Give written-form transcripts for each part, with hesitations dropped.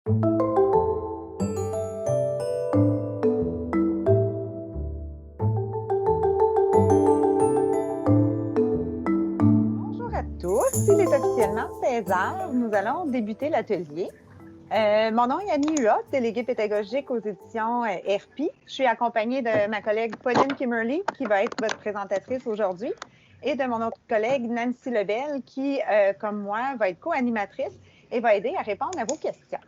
Bonjour à tous, il est officiellement 16 heures. Nous allons débuter l'atelier. Mon nom est Annie Huot, déléguée pédagogique aux éditions RP. Je suis accompagnée de ma collègue Pauline Kimmerly, qui va être votre présentatrice aujourd'hui, et de mon autre collègue Nancy Lebel, qui, comme moi, va être co-animatrice et va aider à répondre à vos questions.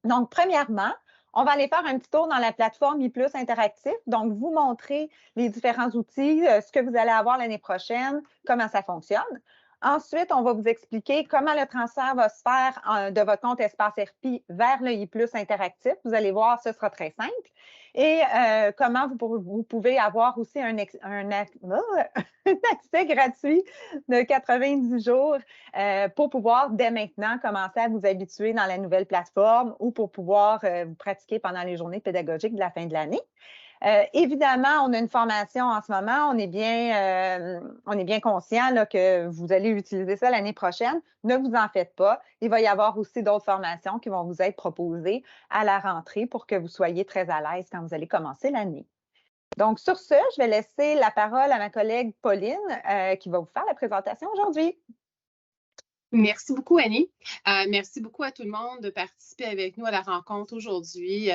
Donc, premièrement, on va aller faire un petit tour dans la plateforme ePlus Interactif. Donc, vous montrer les différents outils, ce que vous allez avoir l'année prochaine, comment ça fonctionne. Ensuite, on va vous expliquer comment le transfert va se faire de votre compte Espace RP vers le ePlus Interactif. Vous allez voir, ce sera très simple. Et comment vous pouvez avoir aussi un accès gratuit de 90 jours pour pouvoir, dès maintenant, commencer à vous habituer dans la nouvelle plateforme ou pour pouvoir vous pratiquer pendant les journées pédagogiques de la fin de l'année. Évidemment, on a une formation en ce moment. On est bien conscient là, que vous allez utiliser ça l'année prochaine. Ne vous en faites pas. Il va y avoir aussi d'autres formations qui vont vous être proposées à la rentrée pour que vous soyez très à l'aise quand vous allez commencer l'année. Donc, sur ce, je vais laisser la parole à ma collègue Pauline qui va vous faire la présentation aujourd'hui. Merci beaucoup, Annie. Merci beaucoup à tout le monde de participer avec nous à la rencontre aujourd'hui.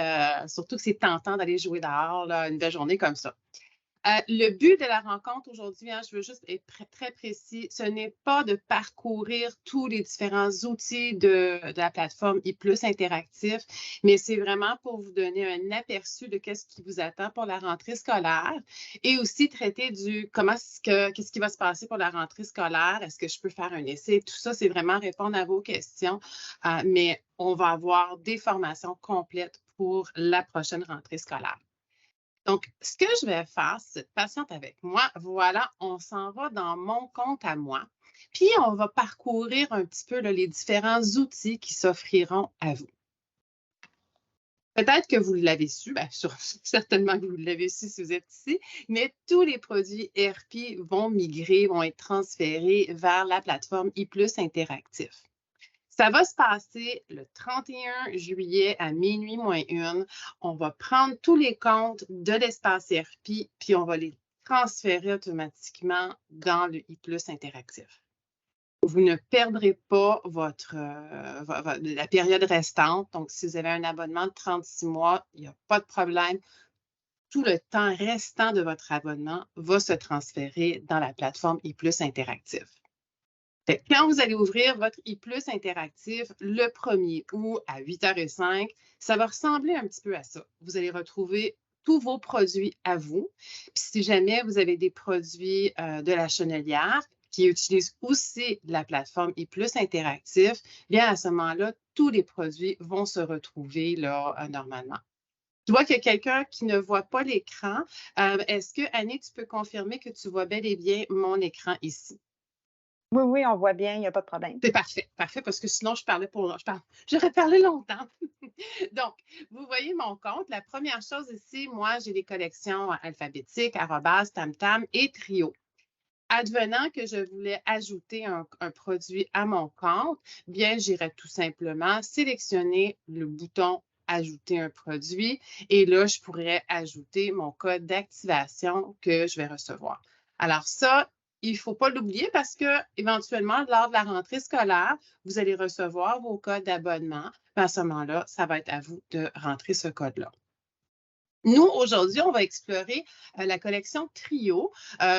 Surtout que c'est tentant d'aller jouer dehors, là, une belle journée comme ça. Le but de la rencontre aujourd'hui, je veux juste être très précis, ce n'est pas de parcourir tous les différents outils de la plateforme ePlus Interactif, mais c'est vraiment pour vous donner un aperçu de qu'est-ce qui vous attend pour la rentrée scolaire et aussi traiter qu'est-ce qui va se passer pour la rentrée scolaire, est-ce que je peux faire un essai, tout ça, c'est vraiment répondre à vos questions, mais on va avoir des formations complètes pour la prochaine rentrée scolaire. Donc, ce que je vais faire, c'est patiente avec moi. Voilà, on s'en va dans mon compte à moi. Puis, on va parcourir un petit peu là, les différents outils qui s'offriront à vous. Peut-être que vous l'avez su, certainement que vous l'avez su si vous êtes ici, mais tous les produits RP vont migrer, vont être transférés vers la plateforme ePlus Interactif. Ça va se passer le 31 juillet à minuit moins 1. On va prendre tous les comptes de l'espace RP, puis on va les transférer automatiquement dans le ePlus Interactif. Vous ne perdrez pas la période restante. Donc, si vous avez un abonnement de 36 mois, il n'y a pas de problème. Tout le temps restant de votre abonnement va se transférer dans la plateforme ePlus Interactif. Quand vous allez ouvrir votre ePlus Interactif le 1er août à 8h05, ça va ressembler un petit peu à ça. Vous allez retrouver tous vos produits à vous. Puis si jamais vous avez des produits de la Chenelière qui utilisent aussi la plateforme ePlus Interactif, bien à ce moment-là, tous les produits vont se retrouver là normalement. Je vois qu'il y a quelqu'un qui ne voit pas l'écran. Est-ce que, Annie, tu peux confirmer que tu vois bel et bien mon écran ici? Oui, on voit bien, il n'y a pas de problème. C'est parfait, parce que sinon, j'aurais parlé longtemps. Donc, vous voyez mon compte. La première chose ici, moi, j'ai des collections alphabétiques, arrobas, tam-tam et trio. Advenant que je voulais ajouter un produit à mon compte, bien, j'irais tout simplement sélectionner le bouton « Ajouter un produit » et là, je pourrais ajouter mon code d'activation que je vais recevoir. Alors ça, il ne faut pas l'oublier parce que éventuellement, lors de la rentrée scolaire, vous allez recevoir vos codes d'abonnement. À ce moment-là, ça va être à vous de rentrer ce code-là. Nous, aujourd'hui, on va explorer la collection Trio,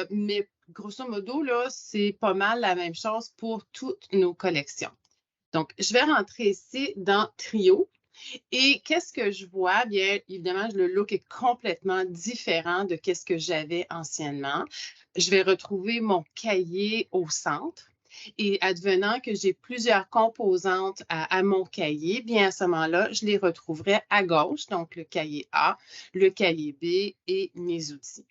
mais grosso modo, là, c'est pas mal la même chose pour toutes nos collections. Donc, je vais rentrer ici dans Trio. Et qu'est-ce que je vois? Bien, évidemment, le look est complètement différent de ce que j'avais anciennement. Je vais retrouver mon cahier au centre. Et advenant que j'ai plusieurs composantes à mon cahier, bien à ce moment-là, je les retrouverai à gauche, donc le cahier A, le cahier B et mes outils.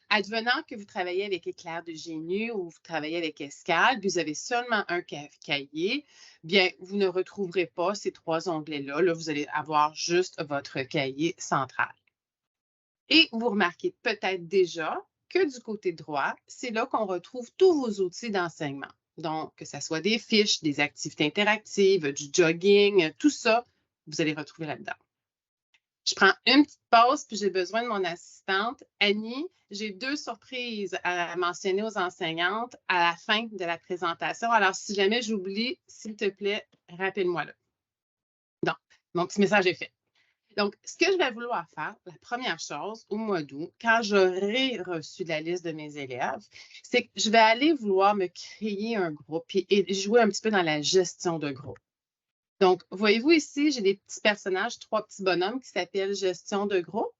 Advenant que vous travaillez avec Éclair de Génie ou vous travaillez avec Escale, puis vous avez seulement un cahier, bien, vous ne retrouverez pas ces trois onglets-là. Là, vous allez avoir juste votre cahier central. Et vous remarquez peut-être déjà que du côté droit, c'est là qu'on retrouve tous vos outils d'enseignement. Donc, que ce soit des fiches, des activités interactives, du jogging, tout ça, vous allez retrouver là-dedans. Je prends une petite pause, puis j'ai besoin de mon assistante. Annie, j'ai 2 surprises à mentionner aux enseignantes à la fin de la présentation. Alors, si jamais j'oublie, s'il te plaît, rappelle-moi là. Donc, mon petit message est fait. Donc, ce que je vais vouloir faire, la première chose, au mois d'août, quand j'aurai reçu la liste de mes élèves, c'est que je vais aller vouloir me créer un groupe et jouer un petit peu dans la gestion de groupe. Donc, voyez-vous ici, j'ai des petits personnages, 3 petits bonhommes qui s'appellent gestion de groupe.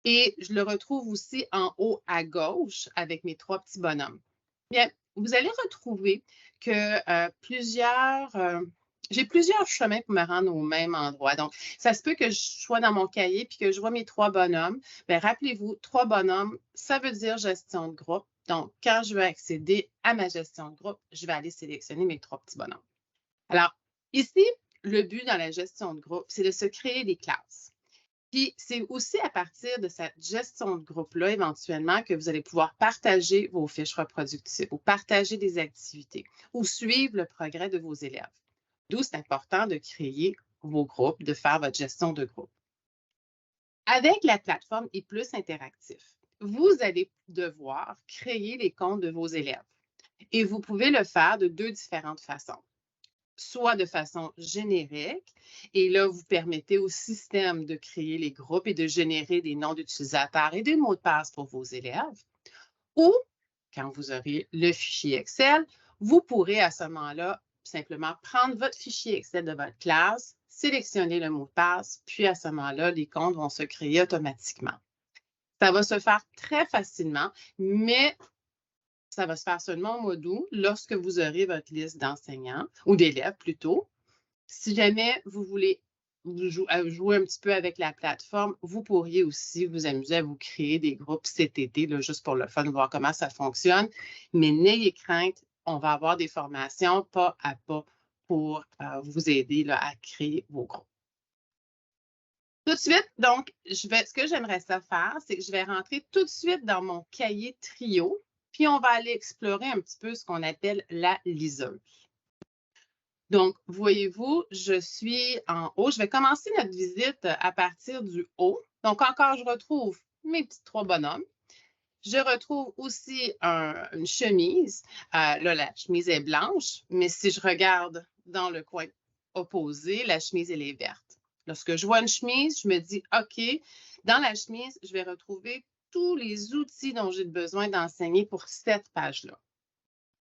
Et je le retrouve aussi en haut à gauche avec mes 3 petits bonhommes. Bien, vous allez retrouver que j'ai plusieurs chemins pour me rendre au même endroit. Donc, ça se peut que je sois dans mon cahier puis que je vois mes 3 bonhommes. Bien, rappelez-vous, 3 bonhommes, ça veut dire gestion de groupe. Donc, quand je veux accéder à ma gestion de groupe, je vais aller sélectionner mes 3 petits bonhommes. Alors, ici, le but dans la gestion de groupe, c'est de se créer des classes. Puis, c'est aussi à partir de cette gestion de groupe-là, éventuellement, que vous allez pouvoir partager vos fiches reproductives ou partager des activités ou suivre le progrès de vos élèves. D'où c'est important de créer vos groupes, de faire votre gestion de groupe. Avec la plateforme ePlus Interactif, vous allez devoir créer les comptes de vos élèves. Et vous pouvez le faire de 2 différentes façons. Soit de façon générique, et là, vous permettez au système de créer les groupes et de générer des noms d'utilisateurs et des mots de passe pour vos élèves. Ou, quand vous aurez le fichier Excel, vous pourrez à ce moment-là simplement prendre votre fichier Excel de votre classe, sélectionner le mot de passe, puis à ce moment-là, les comptes vont se créer automatiquement. Ça va se faire très facilement, mais ça va se faire seulement au mois d'août lorsque vous aurez votre liste d'enseignants ou d'élèves plutôt. Si jamais vous voulez jouer un petit peu avec la plateforme, vous pourriez aussi vous amuser à vous créer des groupes cet été, là, juste pour le fun, voir comment ça fonctionne. Mais n'ayez crainte, on va avoir des formations pas à pas pour vous aider là, à créer vos groupes. Tout de suite, donc, ce que j'aimerais ça faire, c'est que je vais rentrer tout de suite dans mon cahier trio, puis on va aller explorer un petit peu ce qu'on appelle la liseuse. Donc, voyez-vous, je suis en haut. Je vais commencer notre visite à partir du haut. Donc, encore, je retrouve mes petits 3 bonhommes. Je retrouve aussi une chemise. Là, la chemise est blanche, mais si je regarde dans le coin opposé, la chemise, elle est verte. Lorsque je vois une chemise, je me dis, OK, dans la chemise, je vais retrouver tous les outils dont j'ai besoin d'enseigner pour cette page-là.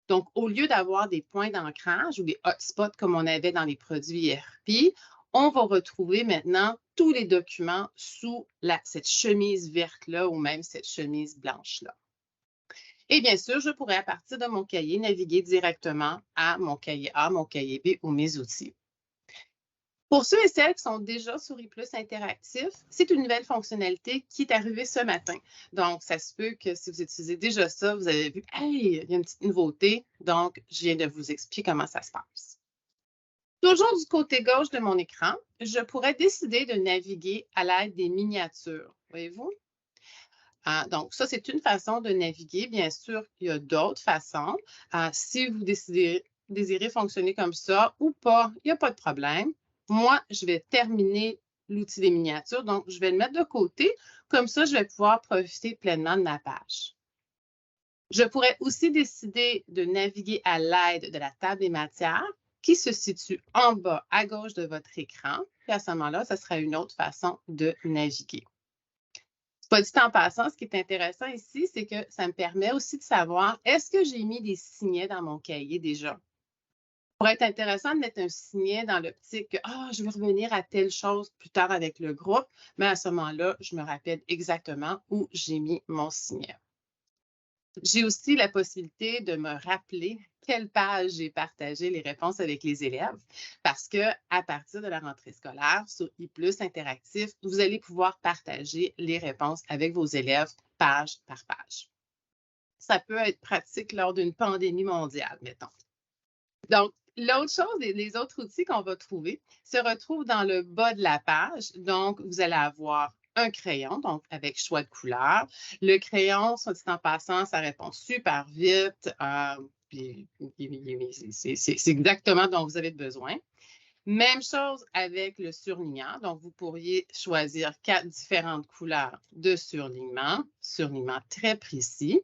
Donc, au lieu d'avoir des points d'ancrage ou des hotspots comme on avait dans les produits ERP, on va retrouver maintenant tous les documents sous cette chemise verte-là ou même cette chemise blanche-là. Et bien sûr, je pourrais, à partir de mon cahier, naviguer directement à mon cahier A, mon cahier B ou mes outils. Pour ceux et celles qui sont déjà sur ePlus Interactif, c'est une nouvelle fonctionnalité qui est arrivée ce matin. Donc, ça se peut que si vous utilisez déjà ça, vous avez vu, hey, il y a une petite nouveauté. Donc, je viens de vous expliquer comment ça se passe. Toujours du côté gauche de mon écran, je pourrais décider de naviguer à l'aide des miniatures. Voyez-vous? Donc, ça, c'est une façon de naviguer. Bien sûr, il y a d'autres façons. Si vous désirez fonctionner comme ça ou pas, il n'y a pas de problème. Moi, je vais terminer l'outil des miniatures, donc je vais le mettre de côté. Comme ça, je vais pouvoir profiter pleinement de ma page. Je pourrais aussi décider de naviguer à l'aide de la table des matières qui se situe en bas à gauche de votre écran. Puis à ce moment-là, ça sera une autre façon de naviguer. Pas dit en passant, ce qui est intéressant ici, c'est que ça me permet aussi de savoir, est-ce que j'ai mis des signets dans mon cahier déjà? Ça pourrait être intéressant de mettre un signet dans l'optique que je vais revenir à telle chose plus tard avec le groupe, mais à ce moment-là, je me rappelle exactement où j'ai mis mon signet. J'ai aussi la possibilité de me rappeler quelle page j'ai partagé les réponses avec les élèves parce qu'à partir de la rentrée scolaire, sur ePlus Interactif, vous allez pouvoir partager les réponses avec vos élèves page par page. Ça peut être pratique lors d'une pandémie mondiale, mettons. Donc, l'autre chose, les autres outils qu'on va trouver se retrouvent dans le bas de la page. Donc, vous allez avoir un crayon, donc avec choix de couleur. Le crayon, soit dit en passant, ça répond super vite. puis c'est exactement dont vous avez besoin. Même chose avec le surlignant. Donc, vous pourriez choisir 4 différentes couleurs de surlignement très précis.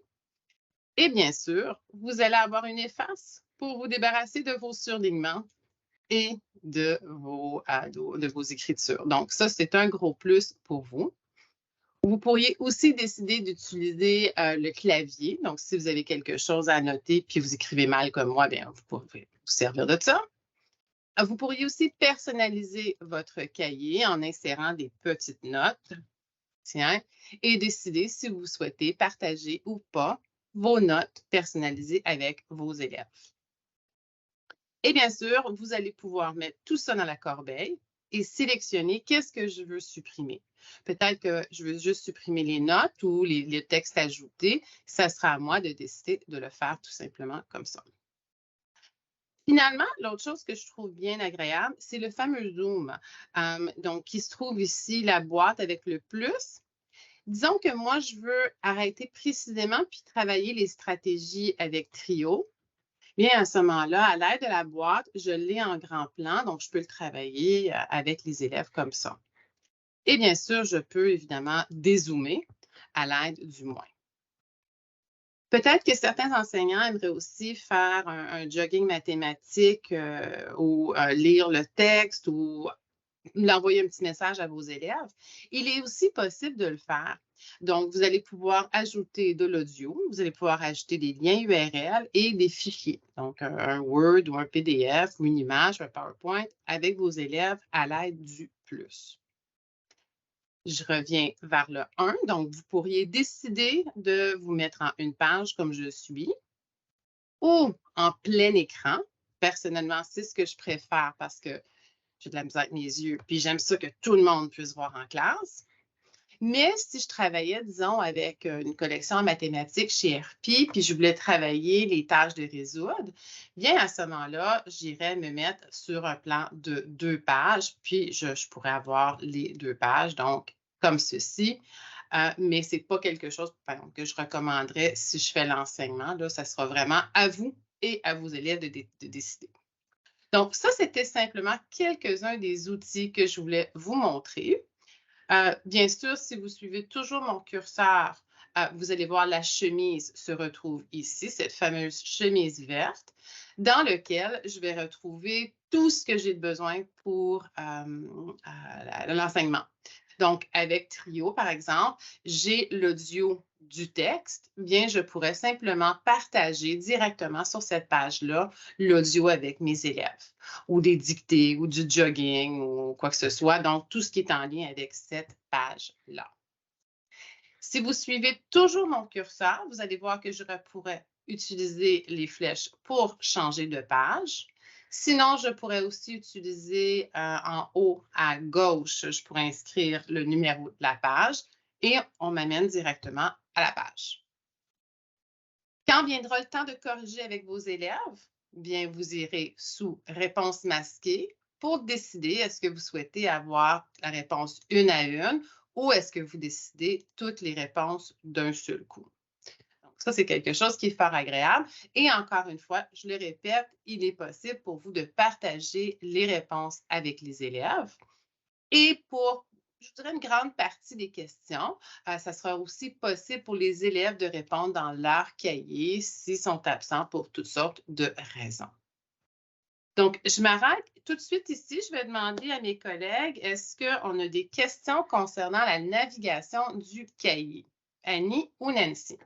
Et bien sûr, vous allez avoir une efface pour vous débarrasser de vos surlignements et de vos écritures. Donc, ça, c'est un gros plus pour vous. Vous pourriez aussi décider d'utiliser le clavier. Donc, si vous avez quelque chose à noter puis vous écrivez mal comme moi, bien, vous pourrez vous servir de ça. Vous pourriez aussi personnaliser votre cahier en insérant des petites notes, tiens, et décider si vous souhaitez partager ou pas vos notes personnalisées avec vos élèves. Et bien sûr, vous allez pouvoir mettre tout ça dans la corbeille et sélectionner qu'est-ce que je veux supprimer. Peut-être que je veux juste supprimer les notes ou les textes ajoutés. Ça sera à moi de décider de le faire tout simplement comme ça. Finalement, l'autre chose que je trouve bien agréable, c'est le fameux Zoom. Donc, qui se trouve ici, la boîte avec le plus. Disons que moi, je veux arrêter précisément puis travailler les stratégies avec Trio. Bien, à ce moment-là, à l'aide de la boîte, je l'ai en grand plan, donc je peux le travailler avec les élèves comme ça. Et bien sûr, je peux évidemment dézoomer à l'aide du moins. Peut-être que certains enseignants aimeraient aussi faire un jogging mathématique ou lire le texte ou l'envoyer un petit message à vos élèves. Il est aussi possible de le faire. Donc, vous allez pouvoir ajouter de l'audio, vous allez pouvoir ajouter des liens URL et des fichiers. Donc, un Word ou un PDF ou une image, un PowerPoint avec vos élèves à l'aide du plus. Je reviens vers le 1. Donc, vous pourriez décider de vous mettre en une page comme je suis ou en plein écran. Personnellement, c'est ce que je préfère parce que j'ai de la misère avec mes yeux, puis j'aime ça que tout le monde puisse voir en classe. Mais si je travaillais, disons, avec une collection en mathématiques chez RP, puis je voulais travailler les tâches de résoudre, bien à ce moment-là, j'irais me mettre sur un plan de 2 pages, puis je pourrais avoir les 2 pages, donc comme ceci. Mais ce n'est pas quelque chose, par exemple, que je recommanderais si je fais l'enseignement. Là, ça sera vraiment à vous et à vos élèves de décider. Donc, ça, c'était simplement quelques-uns des outils que je voulais vous montrer. Bien sûr, si vous suivez toujours mon curseur, vous allez voir la chemise se retrouve ici, cette fameuse chemise verte, dans laquelle je vais retrouver tout ce que j'ai besoin pour l'enseignement. Donc, avec Trio, par exemple, j'ai l'audio du texte. Bien, je pourrais simplement partager directement sur cette page-là l'audio avec mes élèves ou des dictées ou du jogging ou quoi que ce soit. Donc, tout ce qui est en lien avec cette page-là. Si vous suivez toujours mon curseur, vous allez voir que je pourrais utiliser les flèches pour changer de page. Sinon, je pourrais aussi utiliser en haut à gauche, je pourrais inscrire le numéro de la page et on m'amène directement à la page. Quand viendra le temps de corriger avec vos élèves, bien, vous irez sous Réponse masquée pour décider est-ce que vous souhaitez avoir la réponse une à une ou est-ce que vous décidez toutes les réponses d'un seul coup. Donc, ça, c'est quelque chose qui est fort agréable. Et encore une fois, je le répète, il est possible pour vous de partager les réponses avec les élèves. Et pour, je dirais, une grande partie des questions, ça sera aussi possible pour les élèves de répondre dans leur cahier s'ils sont absents pour toutes sortes de raisons. Donc, je m'arrête tout de suite ici. Je vais demander à mes collègues, est-ce qu'on a des questions concernant la navigation du cahier? Annie ou Nancy?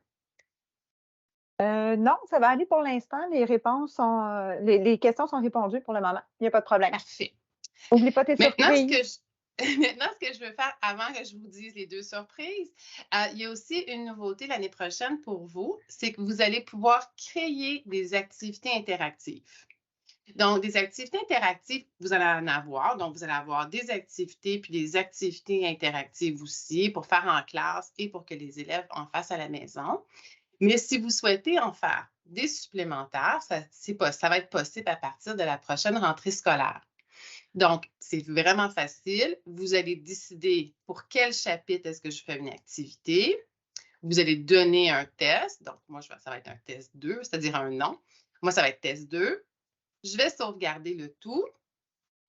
Non, ça va aller pour l'instant. Les réponses sont, les questions sont répondues pour le moment. Il n'y a pas de problème. Parfait. N'oublie pas tes Maintenant, surprises. Maintenant, ce que je veux faire avant que je vous dise les 2 surprises, il y a aussi une nouveauté l'année prochaine pour vous, c'est que vous allez pouvoir créer des activités interactives. Donc, des activités interactives, vous allez en avoir. Donc, vous allez avoir des activités puis des activités interactives aussi pour faire en classe et pour que les élèves en fassent à la maison. Mais si vous souhaitez en faire des supplémentaires, ça va être possible à partir de la prochaine rentrée scolaire. Donc, c'est vraiment facile. Vous allez décider pour quel chapitre est-ce que je fais une activité. Vous allez donner un test. Donc, moi, ça va être un test 2, c'est-à-dire un nom. Moi, ça va être test 2. Je vais sauvegarder le tout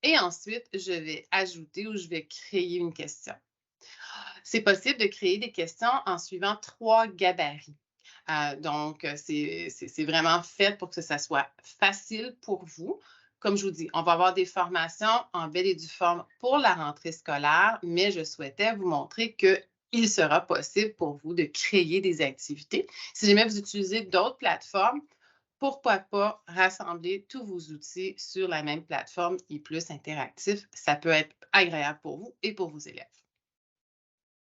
et ensuite, je vais ajouter ou je vais créer une question. C'est possible de créer des questions en suivant 3 gabarits. Donc, c'est vraiment fait pour que ça soit facile pour vous. Comme je vous dis, on va avoir des formations en belle et due forme pour la rentrée scolaire, mais je souhaitais vous montrer qu'il sera possible pour vous de créer des activités. Si jamais vous utilisez d'autres plateformes, pourquoi pas rassembler tous vos outils sur la même plateforme et plus interactif. Ça peut être agréable pour vous et pour vos élèves.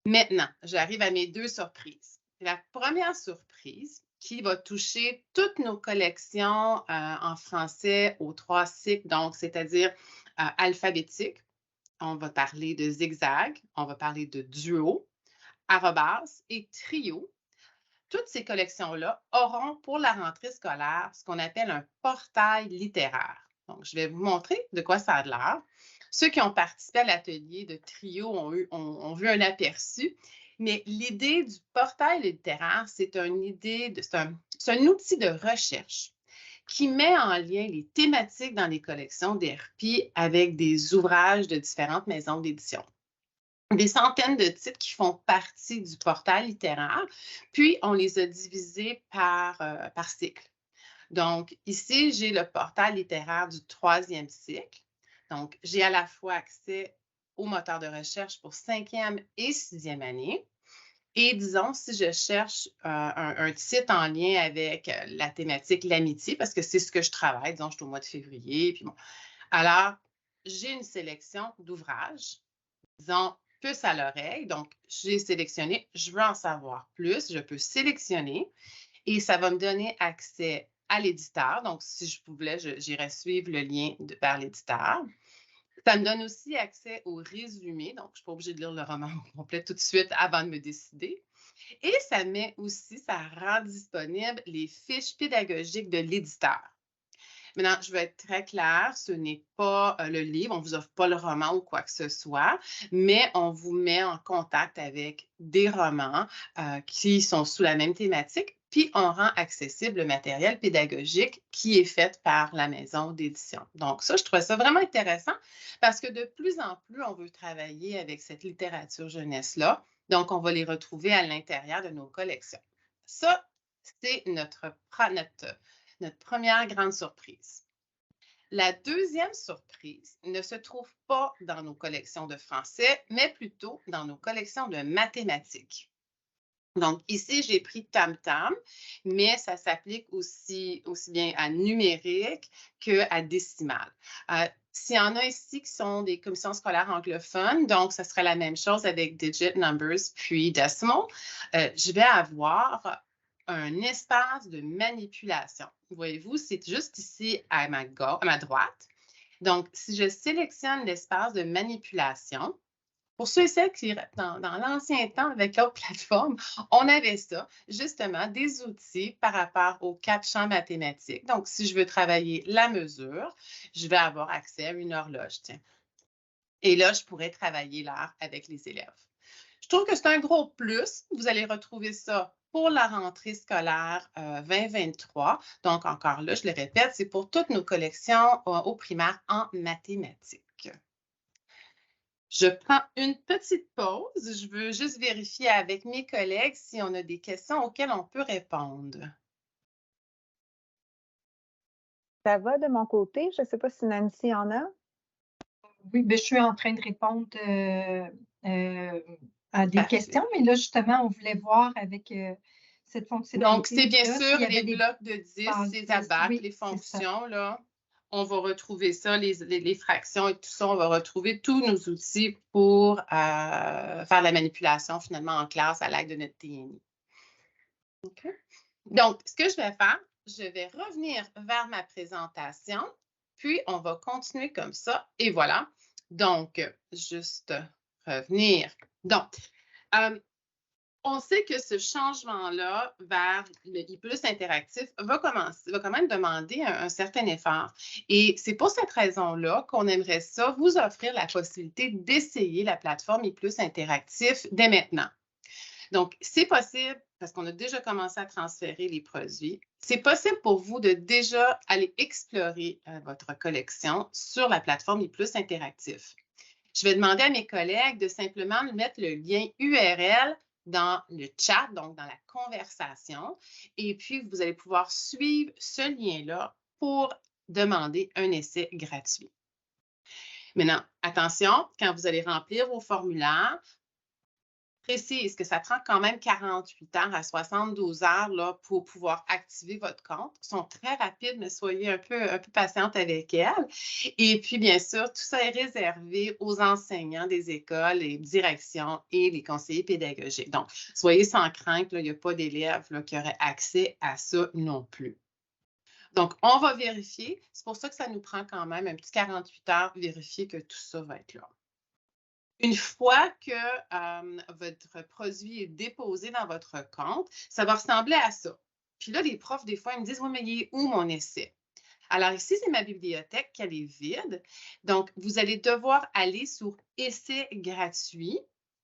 Maintenant, j'arrive à mes 2 surprises. La première surprise qui va toucher toutes nos collections en français aux 3 cycles, donc c'est-à-dire alphabétique. On va parler de zigzag, on va parler de duo, arrobas et trio. Toutes ces collections-là auront pour la rentrée scolaire ce qu'on appelle un portail littéraire. Donc, je vais vous montrer de quoi ça a l'air. Ceux qui ont participé à l'atelier de trio ont vu un aperçu, mais l'idée du portail littéraire, c'est un outil de recherche qui met en lien les thématiques dans les collections d'ERPI avec des ouvrages de différentes maisons d'édition. Des centaines de titres qui font partie du portail littéraire, puis on les a divisés par cycle. Donc, ici, j'ai le portail littéraire du 3e cycle. Donc, j'ai à la fois accès au moteur de recherche pour 5e et 6e année. Et disons, si je cherche un titre en lien avec la thématique l'amitié, parce que c'est ce que je travaille, disons, je suis au mois de février, puis bon. Alors, j'ai une sélection d'ouvrages, disons, puce à l'oreille. Donc, j'ai sélectionné, je veux en savoir plus, je peux sélectionner et ça va me donner accès à l'éditeur. Donc, si je pouvais, j'irais suivre le lien vers l'éditeur. Ça me donne aussi accès au résumé. Donc, je ne suis pas obligée de lire le roman au complet tout de suite avant de me décider. Et ça rend disponible les fiches pédagogiques de l'éditeur. Maintenant, je vais être très claire, ce n'est pas le livre, on ne vous offre pas le roman ou quoi que ce soit, mais on vous met en contact avec des romans qui sont sous la même thématique, puis on rend accessible le matériel pédagogique qui est fait par la maison d'édition. Donc ça, je trouvais ça vraiment intéressant parce que de plus en plus, on veut travailler avec cette littérature jeunesse-là. Donc, on va les retrouver à l'intérieur de nos collections. Ça, c'est notre première grande surprise. La deuxième surprise ne se trouve pas dans nos collections de français, mais plutôt dans nos collections de mathématiques. Donc, ici, j'ai pris Tam-Tam, mais ça s'applique aussi bien à numérique qu'à décimal. S'il y en a ici qui sont des commissions scolaires anglophones, donc ce serait la même chose avec Digit, Numbers, puis Decimal, je vais avoir un espace de manipulation. Voyez-vous, c'est juste ici à ma droite. Donc, si je sélectionne l'espace de manipulation, pour ceux et celles qui, dans l'ancien temps, avec l'autre plateforme, on avait ça, justement, des outils par rapport aux 4 champs mathématiques. Donc, si je veux travailler la mesure, je vais avoir accès à une horloge, tiens. Et là, je pourrais travailler l'art avec les élèves. Je trouve que c'est un gros plus. Vous allez retrouver ça pour la rentrée scolaire 2023. Donc, encore là, je le répète, c'est pour toutes nos collections au primaire en mathématiques. Je prends une petite pause. Je veux juste vérifier avec mes collègues si on a des questions auxquelles on peut répondre. Ça va de mon côté. Je ne sais pas si Nancy en a. Oui, ben, je suis en train de répondre à des questions, mais là, justement, on voulait voir avec cette fonctionnalité. Donc, c'est bien sûr les blocs de 10, les abacs, oui, les fonctions, là. On va retrouver ça, les fractions et tout ça, on va retrouver tous nos outils pour faire la manipulation finalement en classe à l'aide de notre TNI. Okay. Donc, ce que je vais faire, je vais revenir vers ma présentation, puis on va continuer comme ça et voilà. Donc, juste revenir. Donc, on sait que ce changement-là vers le plus interactif va quand même demander un certain effort. Et c'est pour cette raison-là qu'on aimerait ça vous offrir la possibilité d'essayer la plateforme plus interactif dès maintenant. Donc, c'est possible parce qu'on a déjà commencé à transférer les produits. c'est possible pour vous de déjà aller explorer votre collection sur la plateforme ePlus Interactif. Je vais demander à mes collègues de simplement mettre le lien URL dans le chat, donc dans la conversation, et puis vous allez pouvoir suivre ce lien-là pour demander un essai gratuit. Maintenant, attention, quand vous allez remplir vos formulaires, précise que ça prend quand même 48 heures à 72 heures là, pour pouvoir activer votre compte. Ils sont très rapides, mais soyez un peu patiente avec elles. Et puis, bien sûr, tout ça est réservé aux enseignants des écoles, les directions et les conseillers pédagogiques. Donc, soyez sans crainte, là, il n'y a pas d'élèves qui auraient accès à ça non plus. Donc, on va vérifier. C'est pour ça que ça nous prend quand même un petit 48 heures, vérifier que tout ça va être là. Une fois que votre produit est déposé dans votre compte, ça va ressembler à ça. Puis là, les profs, des fois, ils me disent « Oui, mais il est où mon essai? » Alors ici, c'est ma bibliothèque qui est vide. Donc, vous allez devoir aller sur « Essai gratuit »,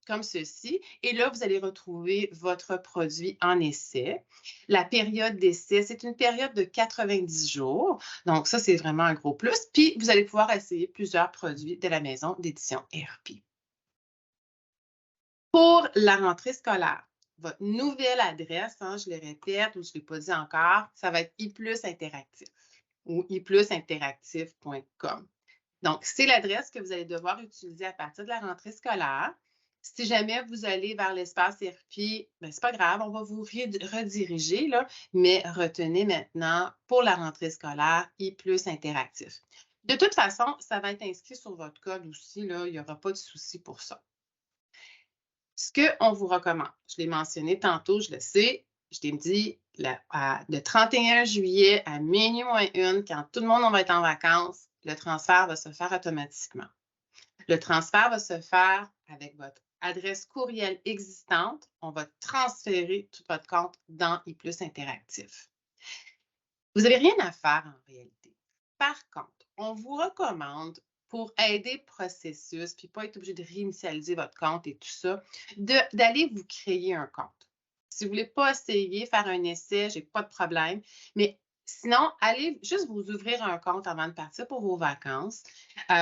comme ceci. Et là, vous allez retrouver votre produit en essai. La période d'essai, c'est une période de 90 jours. Donc, ça, c'est vraiment un gros plus. Puis, vous allez pouvoir essayer plusieurs produits de la maison d'édition ERP. Pour la rentrée scolaire, votre nouvelle adresse, je le répète ou je ne l'ai pas dit encore, ça va être iPlus Interactif ou iplusinteractif.com. Donc, c'est l'adresse que vous allez devoir utiliser à partir de la rentrée scolaire. Si jamais vous allez vers l'espace ERP, ce n'est pas grave, on va vous rediriger, là, mais retenez maintenant pour la rentrée scolaire iPlus Interactif. De toute façon, ça va être inscrit sur votre code aussi, là, il n'y aura pas de souci pour ça. Ce qu'on vous recommande, je l'ai mentionné tantôt, je le sais, je t'ai dit, le 31 juillet à minuit moins une, quand tout le monde va être en vacances, le transfert va se faire automatiquement. Le transfert va se faire avec votre adresse courriel existante. On va transférer tout votre compte dans iPlus Interactif. Vous n'avez rien à faire en réalité. Par contre, on vous recommande pour aider le processus, puis pas être obligé de réinitialiser votre compte et tout ça, d'aller vous créer un compte. Si vous ne voulez pas essayer, faire un essai, je n'ai pas de problème, mais sinon, allez juste vous ouvrir un compte avant de partir pour vos vacances.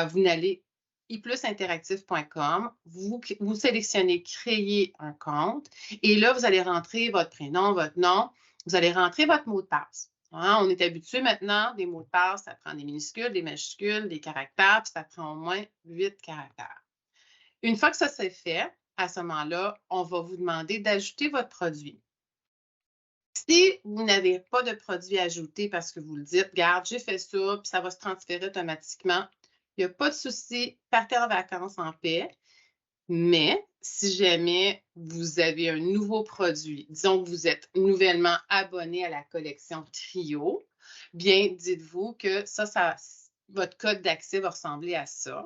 Vous n'allez iplusinteractif.com, vous sélectionnez « Créer un compte » et là, vous allez rentrer votre prénom, votre nom, vous allez rentrer votre mot de passe. On est habitué maintenant, des mots de passe, ça prend des minuscules, des majuscules, des caractères, puis ça prend au moins 8 caractères. Une fois que ça c'est fait, à ce moment-là, on va vous demander d'ajouter votre produit. Si vous n'avez pas de produit ajouté parce que vous le dites, regarde, j'ai fait ça, puis ça va se transférer automatiquement, il n'y a pas de souci, partez en vacances en paix. Mais si jamais vous avez un nouveau produit, disons que vous êtes nouvellement abonné à la collection Trio, bien, dites-vous que votre code d'accès va ressembler à ça.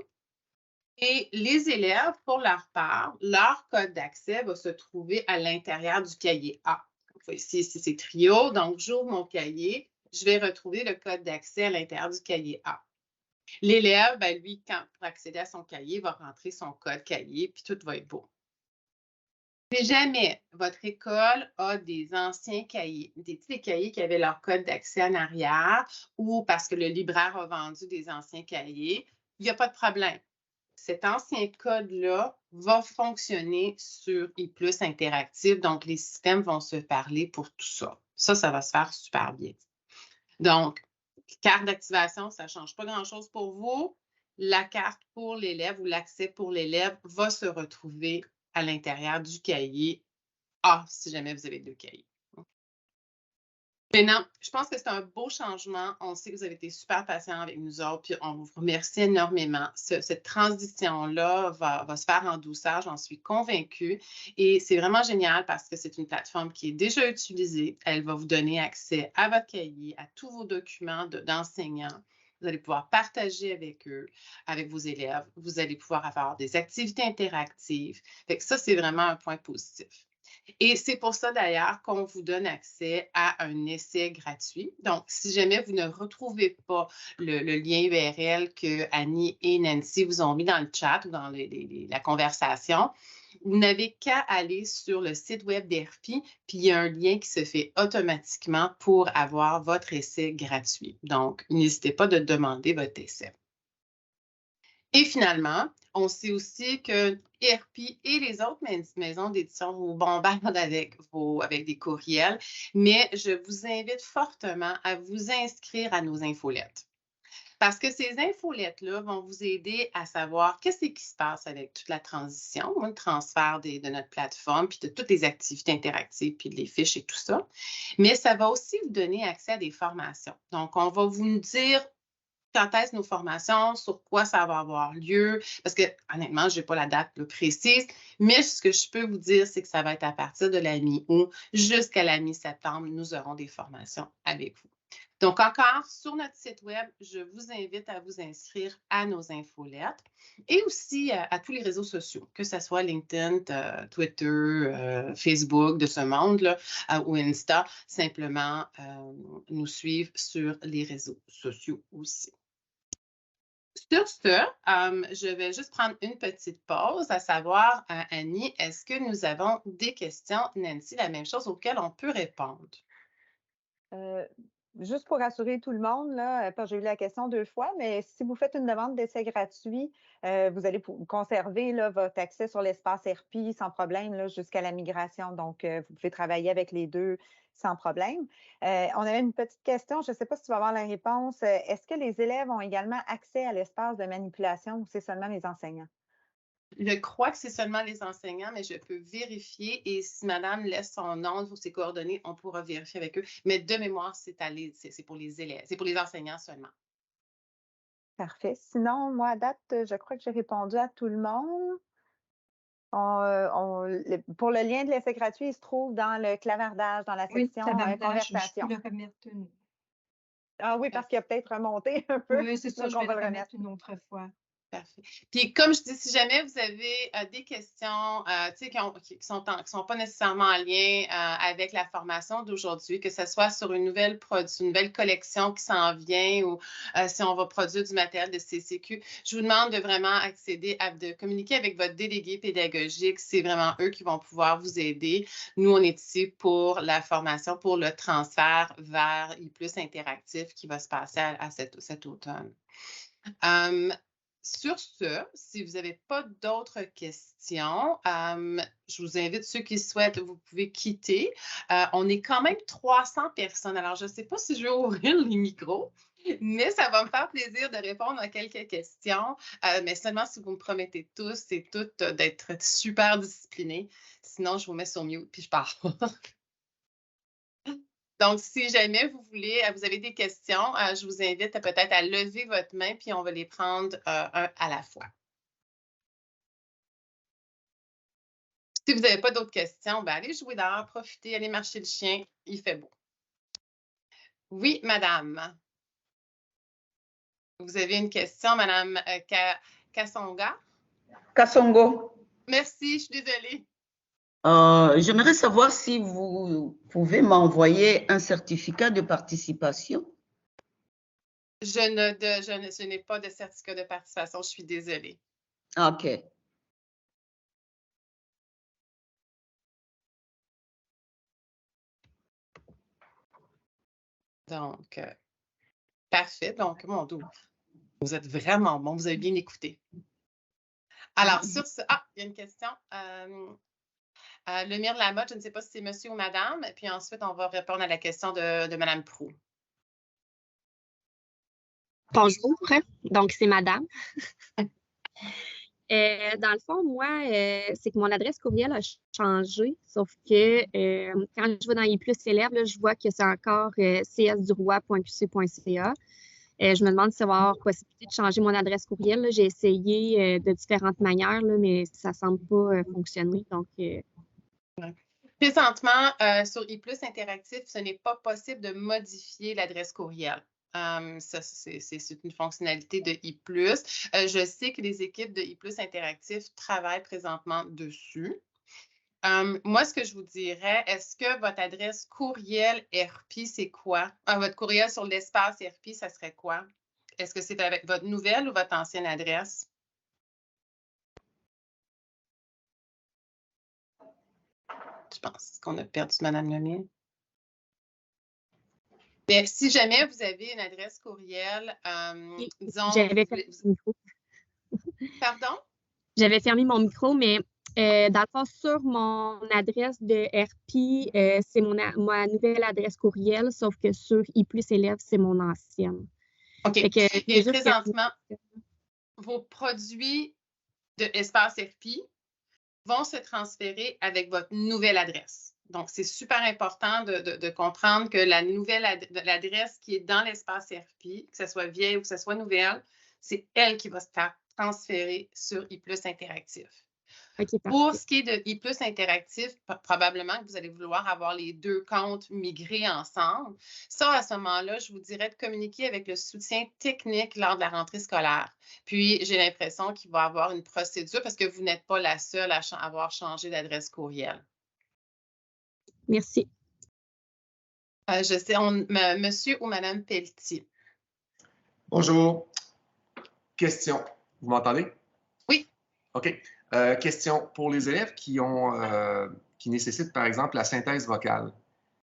Et les élèves, pour leur part, leur code d'accès va se trouver à l'intérieur du cahier A. Ici, c'est Trio, donc j'ouvre mon cahier, je vais retrouver le code d'accès à l'intérieur du cahier A. L'élève, lui, pour accéder à son cahier, va rentrer son code cahier, puis tout va être beau. Si jamais votre école a des anciens cahiers, des cahiers qui avaient leur code d'accès en arrière ou parce que le libraire a vendu des anciens cahiers, il n'y a pas de problème. Cet ancien code-là va fonctionner sur iPlus Interactif, donc les systèmes vont se parler pour tout ça. Ça va se faire super bien. Donc, carte d'activation, ça ne change pas grand-chose pour vous. La carte pour l'élève ou l'accès pour l'élève va se retrouver à l'intérieur du cahier A, si jamais vous avez 2 cahiers. Maintenant, je pense que c'est un beau changement. On sait que vous avez été super patient avec nous autres, puis on vous remercie énormément. Cette transition-là va se faire en douceur, j'en suis convaincue. Et c'est vraiment génial parce que c'est une plateforme qui est déjà utilisée. Elle va vous donner accès à votre cahier, à tous vos documents d'enseignants. Vous allez pouvoir partager avec eux, avec vos élèves. Vous allez pouvoir avoir des activités interactives. Fait que ça, c'est vraiment un point positif. Et c'est pour ça d'ailleurs qu'on vous donne accès à un essai gratuit. Donc, si jamais vous ne retrouvez pas le lien URL que Annie et Nancy vous ont mis dans le chat ou dans la conversation, vous n'avez qu'à aller sur le site web d'ERPI, puis il y a un lien qui se fait automatiquement pour avoir votre essai gratuit. Donc, n'hésitez pas de demander votre essai. Et finalement, on sait aussi que ERPI et les autres maisons d'édition vous bombardent avec des courriels, mais je vous invite fortement à vous inscrire à nos infolettes. Parce que ces infolettes-là vont vous aider à savoir qu'est-ce qui se passe avec toute la transition, le transfert de notre plateforme, puis de toutes les activités interactives, puis les fiches et tout ça. Mais ça va aussi vous donner accès à des formations. Donc, on va vous dire quand est-ce nos formations, sur quoi ça va avoir lieu, parce que honnêtement, je n'ai pas la date précise, mais ce que je peux vous dire, c'est que ça va être à partir de la mi-août jusqu'à la mi-septembre, nous aurons des formations avec vous. Donc, encore, sur notre site web, je vous invite à vous inscrire à nos infolettes et aussi à tous les réseaux sociaux, que ce soit LinkedIn, Twitter, Facebook de ce monde-là ou Insta, simplement nous suivre sur les réseaux sociaux aussi. Sur ce, je vais juste prendre une petite pause, à savoir, Annie, est-ce que nous avons des questions, Nancy, la même chose auxquelles on peut répondre? Juste pour rassurer tout le monde, là, parce que j'ai eu la question 2 fois, mais si vous faites une demande d'essai gratuit, vous allez conserver là, votre accès sur l'espace ERPI sans problème là, jusqu'à la migration. Donc, vous pouvez travailler avec les deux sans problème. On avait une petite question, je ne sais pas si tu vas avoir la réponse. Est-ce que les élèves ont également accès à l'espace de manipulation ou c'est seulement les enseignants? Je crois que c'est seulement les enseignants, mais je peux vérifier et si madame laisse son nom ou ses coordonnées, on pourra vérifier avec eux. Mais de mémoire, c'est pour les élèves, c'est pour les enseignants seulement. Parfait. Sinon, moi, à date, je crois que j'ai répondu à tout le monde. Pour le lien de l'essai gratuit, il se trouve dans le clavardage, dans la Oui, section clavardage, je conversation. peux le remettre une. Ah oui, parce qu'il a peut-être remonté un peu. Oui, c'est ça, Donc, je on vais va le le remettre. remettre une autre fois. Parfait. Puis, comme je dis, si jamais vous avez des questions qui ne sont pas nécessairement en lien avec la formation d'aujourd'hui, que ce soit sur une nouvelle collection qui s'en vient ou si on va produire du matériel de CCQ, je vous demande de vraiment de communiquer avec votre délégué pédagogique. C'est vraiment eux qui vont pouvoir vous aider. Nous, on est ici pour la formation, pour le transfert vers I+ interactif qui va se passer à cet automne. Sur ce, si vous n'avez pas d'autres questions, je vous invite, ceux qui souhaitent, vous pouvez quitter. On est quand même 300 personnes. Alors, je ne sais pas si je vais ouvrir les micros, mais ça va me faire plaisir de répondre à quelques questions. Mais seulement si vous me promettez tous et toutes d'être super disciplinés. Sinon, je vous mets sur mute puis je pars. Donc, si jamais vous avez des questions, je vous invite peut-être à lever votre main, puis on va les prendre un à la fois. Si vous n'avez pas d'autres questions, ben allez jouer dehors, profitez, allez marcher le chien, il fait beau. Oui, madame. Vous avez une question, madame Kassonga? Kassongo, Merci, je suis désolée. j'aimerais savoir si vous pouvez m'envoyer un certificat de participation. Je n'ai pas de certificat de participation, je suis désolée. OK. Donc, parfait. Donc, mon Dieu, vous êtes vraiment bon, vous avez bien écouté. Alors, sur ce, il y a une question. Lemire Lamotte, je ne sais pas si c'est monsieur ou madame, puis ensuite, on va répondre à la question de madame Proulx. Bonjour, donc c'est madame. Dans le fond, moi, c'est que mon adresse courriel a changé, sauf que quand je vais dans I+ élèves, là, je vois que c'est encore csduroy.qc.ca. Je me demande si va y avoir possibilité de changer mon adresse courriel. J'ai essayé de différentes manières, là, mais ça ne semble pas fonctionner. Donc, présentement, sur I+ Interactif, ce n'est pas possible de modifier l'adresse courriel. Ça, c'est une fonctionnalité de I+. Je sais que les équipes de I+ Interactif travaillent présentement dessus. Moi, ce que je vous dirais, est-ce que votre adresse courriel ERPI, c'est quoi? Votre courriel sur l'espace ERPI, ça serait quoi? Est-ce que c'est avec votre nouvelle ou votre ancienne adresse? Je pense qu'on a perdu Mme Lemire. Mais si jamais vous avez une adresse courriel, disons... J'avais fermé mon micro. Pardon? J'avais fermé mon micro, mais dans le fond, sur mon adresse de RP, c'est ma nouvelle adresse courriel, sauf que sur i+élève, c'est mon ancienne. OK. Fait que, Et présentement, vos produits de Espace RP vont se transférer avec votre nouvelle adresse. Donc, c'est super important de comprendre que la nouvelle adresse qui est dans l'espace RP, que ce soit vieille ou que ce soit nouvelle, c'est elle qui va se faire transférer sur i+ Interactif. Okay, pour ce qui est de i+ Interactif, probablement que vous allez vouloir avoir les 2 comptes migrés ensemble. Ça, à ce moment-là, je vous dirais de communiquer avec le soutien technique lors de la rentrée scolaire. Puis, j'ai l'impression qu'il va y avoir une procédure parce que vous n'êtes pas la seule à avoir changé d'adresse courriel. Merci. Je sais, Monsieur ou Madame Pelletier. Bonjour. Question. Vous m'entendez? Oui. OK. Question. Pour les élèves qui nécessitent, par exemple, la synthèse vocale,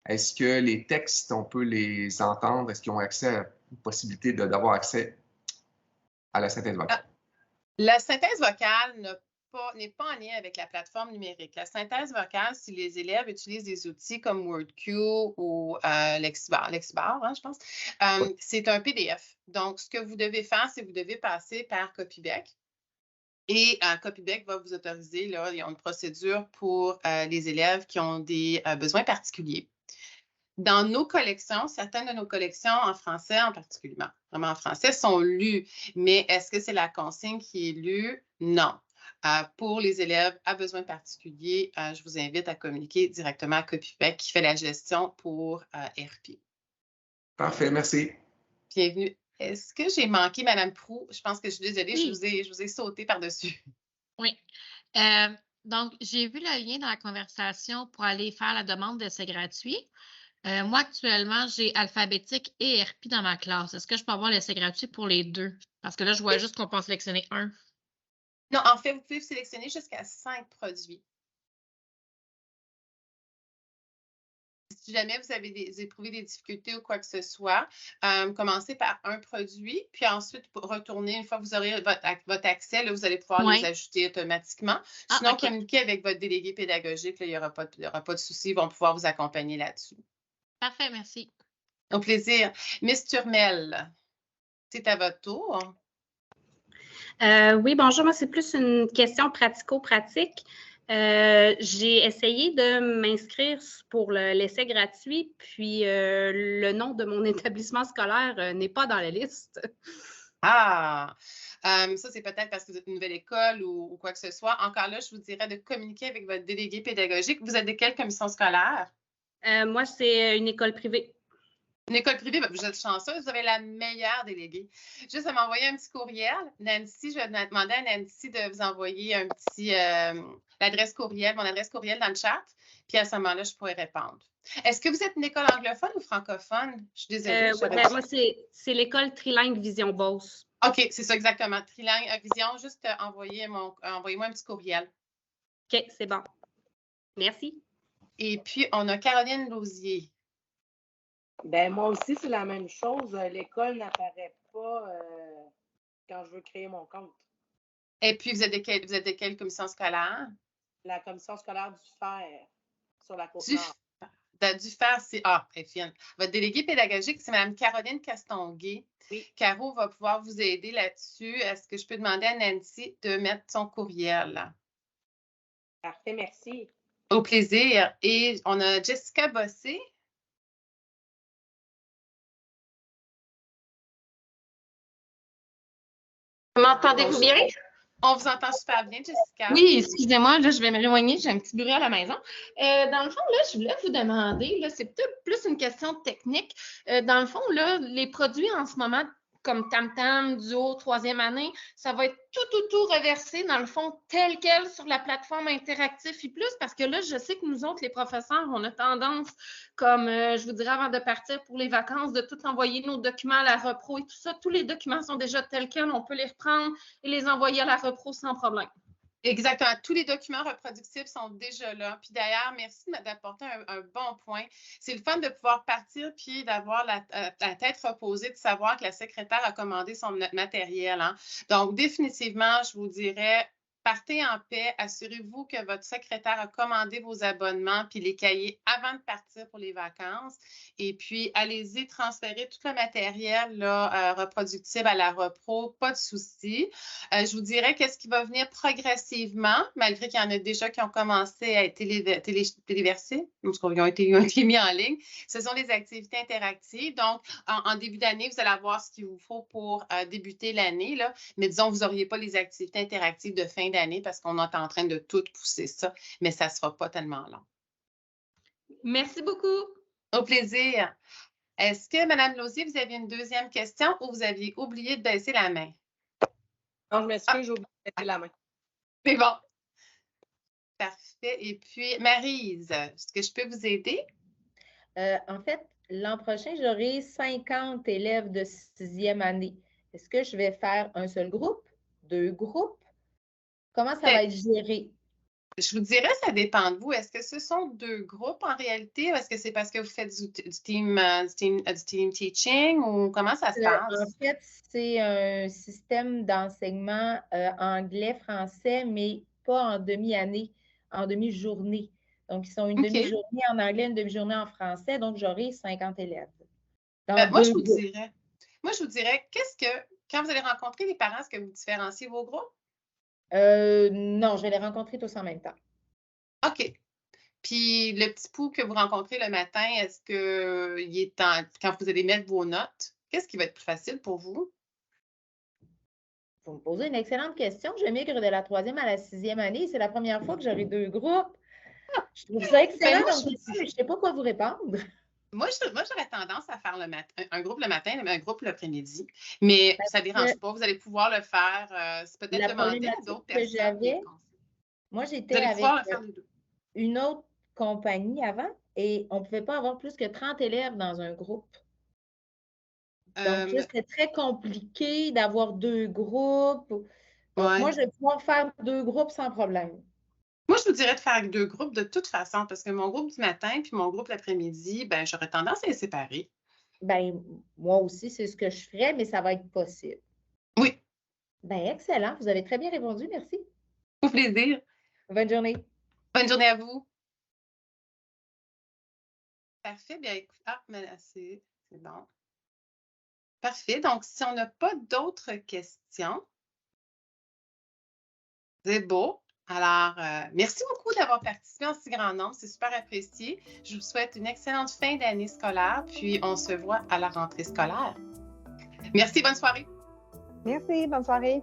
est-ce que les textes, on peut les entendre? Est-ce qu'ils ont accès à une possibilité d'avoir accès à la synthèse vocale? La synthèse vocale n'est pas en lien avec la plateforme numérique. La synthèse vocale, si les élèves utilisent des outils comme WordQ ou Lexibar, hein, je pense, c'est un PDF. Donc, ce que vous devez faire, c'est que vous devez passer par Copybec. Et Copybec va vous autoriser, là, il y a une procédure pour les élèves qui ont des besoins particuliers. Dans nos collections, certaines de nos collections en français en particulier, vraiment en français, sont lues. Mais est-ce que c'est la consigne qui est lue? Non. Pour les élèves à besoins particuliers, je vous invite à communiquer directement à Copybec qui fait la gestion pour RP. Parfait, merci. Bienvenue. Est-ce que j'ai manqué Mme Proulx? Je pense que je suis désolée, Oui. je vous ai sauté par-dessus. Oui. Donc, j'ai vu le lien dans la conversation pour aller faire la demande d'essai gratuit. Moi, actuellement, j'ai alphabétique et RP dans ma classe. Est-ce que je peux avoir l'essai gratuit pour les 2? Parce que là, je vois juste qu'on peut en sélectionner un. Non, en fait, vous pouvez sélectionner jusqu'à 5 produits. Si jamais vous avez éprouvé des difficultés ou quoi que ce soit, commencez par un produit, puis ensuite retournez, une fois que vous aurez votre accès, là, vous allez pouvoir les ajouter automatiquement. Sinon, communiquez avec votre délégué pédagogique, là, il n'y aura pas de souci, ils vont pouvoir vous accompagner là-dessus. Parfait, merci. Au plaisir. Miss Turmel, c'est à votre tour. Oui, bonjour. Moi, c'est plus une question pratico-pratique. J'ai essayé de m'inscrire pour l'essai gratuit, puis le nom de mon établissement scolaire n'est pas dans la liste. Ah! Ça, c'est peut-être parce que vous êtes une nouvelle école ou quoi que ce soit. Encore là, je vous dirais de communiquer avec votre délégué pédagogique. Vous êtes de quelle commission scolaire? Moi, c'est une école privée. Une école privée, vous êtes chanceuse, vous avez la meilleure déléguée. Juste à m'envoyer un petit courriel. Nancy, je vais demander à Nancy de vous envoyer un petit l'adresse courriel, mon adresse courriel dans le chat. Puis à ce moment-là, je pourrai répondre. Est-ce que vous êtes une école anglophone ou francophone? Je suis désolée. Moi, c'est l'école Trilingue Vision Beauce. OK, c'est ça exactement. Trilingue Vision, juste envoyez-moi un petit courriel. OK, c'est bon. Merci. Et puis, on a Caroline Lausier. Ben moi aussi, c'est la même chose. L'école n'apparaît pas quand je veux créer mon compte. Et puis, vous êtes de quelle commission scolaire? La commission scolaire du FER sur la Côte-Nord. Du FER, c'est... Ah, très fine. Votre déléguée pédagogique, c'est Mme Caroline Castonguay. Oui. Caro va pouvoir vous aider là-dessus. Est-ce que je peux demander à Nancy de mettre son courriel? Parfait, merci. Au plaisir. Et on a Jessica Bossé. M'entendez-vous bien? On vous entend super bien, Jessica. Oui, excusez-moi, là, je vais me rééloigner, j'ai un petit bruit à la maison. Dans le fond, là, je voulais vous demander, là, c'est peut-être plus une question technique. Dans le fond, là, les produits en ce moment, comme Tam Tam, Duo, 3e année, ça va être tout reversé, dans le fond, tel quel sur la plateforme Interactif I+, parce que là, je sais que nous autres, les professeurs, on a tendance, comme je vous dirais avant de partir pour les vacances, de tout envoyer nos documents à la repro et tout ça. Tous les documents sont déjà tels quels, on peut les reprendre et les envoyer à la repro sans problème. Exactement. Tous les documents reproductibles sont déjà là. Puis d'ailleurs, merci d'apporter un bon point. C'est le fun de pouvoir partir puis d'avoir la tête reposée, de savoir que la secrétaire a commandé son matériel. Hein. Donc, définitivement, je vous dirais, partez en paix. Assurez-vous que votre secrétaire a commandé vos abonnements puis les cahiers avant de partir pour les vacances. Et puis, allez-y, transférez tout le matériel là, reproductible à la repro, pas de souci. Je vous dirais qu'est-ce qui va venir progressivement, malgré qu'il y en a déjà qui ont commencé à être téléversés, ils ont été mis en ligne. Ce sont les activités interactives. Donc, en début d'année, vous allez avoir ce qu'il vous faut pour débuter l'année. Là. Mais disons, vous n'auriez pas les activités interactives de fin d'année parce qu'on est en train de tout pousser ça, mais ça ne sera pas tellement long. Merci beaucoup. Au plaisir. Est-ce que, Mme Lausier, vous aviez une deuxième question ou vous aviez oublié de baisser la main? Non, je m'excuse, j'ai oublié de baisser la main. C'est bon. Parfait. Et puis, Maryse, est-ce que je peux vous aider? En fait, l'an prochain, j'aurai 50 élèves de 6e année. Est-ce que je vais faire un seul groupe, 2 groupes? Comment ça va être géré? Je vous dirais, ça dépend de vous. Est-ce que ce sont 2 groupes en réalité ou est-ce que c'est parce que vous faites du team teaching ou comment ça se passe? En fait, c'est un système d'enseignement anglais-français, mais pas en demi-année, en demi-journée. Donc, ils sont une demi-journée en anglais, une demi-journée en français. Donc, j'aurai 50 élèves. Moi, je vous dirais, quand vous allez rencontrer les parents, est-ce que vous différenciez vos groupes? Non, je vais les rencontrer tous en même temps. OK. Puis, le petit pouls que vous rencontrez le matin, est-ce qu'il est quand vous allez mettre vos notes, qu'est-ce qui va être plus facile pour vous? Vous me posez une excellente question. Je migre de la 3e à la 6e année. C'est la première fois que j'aurai 2 groupes. Je trouve ça excellent. Je ne sais pas quoi vous répondre. Moi, j'aurais tendance à faire un groupe le matin, un groupe l'après-midi. Mais ça ne dérange pas. Vous allez pouvoir le faire. C'est peut-être demander à d'autres personnes. Moi, j'étais avec une autre compagnie avant et on ne pouvait pas avoir plus que 30 élèves dans un groupe. Donc, c'était très compliqué d'avoir 2 groupes. Donc, moi, je vais pouvoir faire 2 groupes sans problème. Moi, je vous dirais de faire 2 groupes de toute façon, parce que mon groupe du matin puis mon groupe l'après-midi, ben, j'aurais tendance à les séparer. Ben, moi aussi, c'est ce que je ferais, mais ça va être possible. Oui. Ben, excellent. Vous avez très bien répondu. Merci. Au plaisir. Bonne journée. Bonne journée à vous. Parfait. Bien, écoute. Mais c'est bon. Parfait. Donc, si on n'a pas d'autres questions, c'est beau. Alors, merci beaucoup d'avoir participé en si grand nombre. C'est super apprécié. Je vous souhaite une excellente fin d'année scolaire, puis on se voit à la rentrée scolaire. Merci, bonne soirée. Merci, bonne soirée.